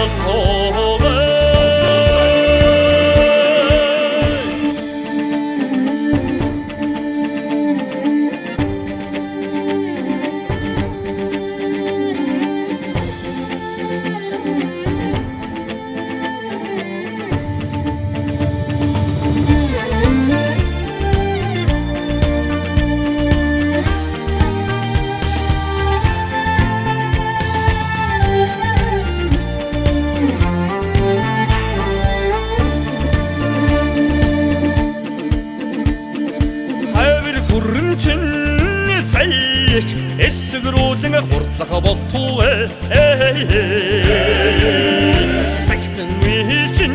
болтугай эссигрүүлэн хурцах болтугай сагсан үечин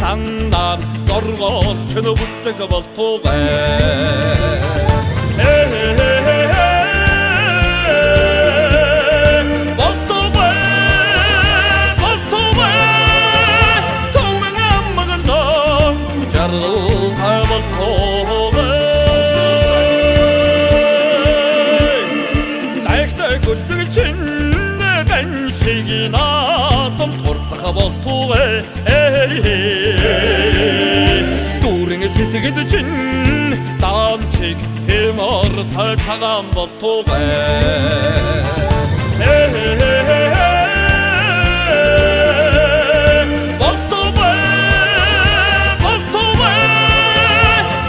сандан зоргоор чөнөбүтэг болтугай болтугай дүүрэн сэтгэл чинь даамчиг хэмор тай цагаан болтугай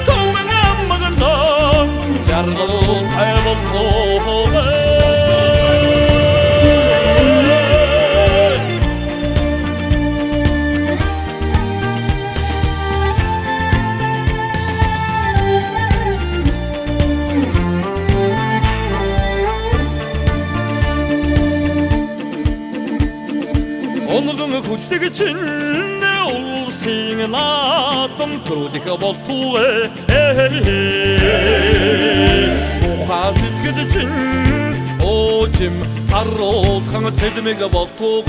томэн аммаган жаргал тай болтугай 오늘은 굳게 친 울싱 나던 트로디가 볼투에 모하스트게 친 오짐 사로 강을 채드메가 볼투에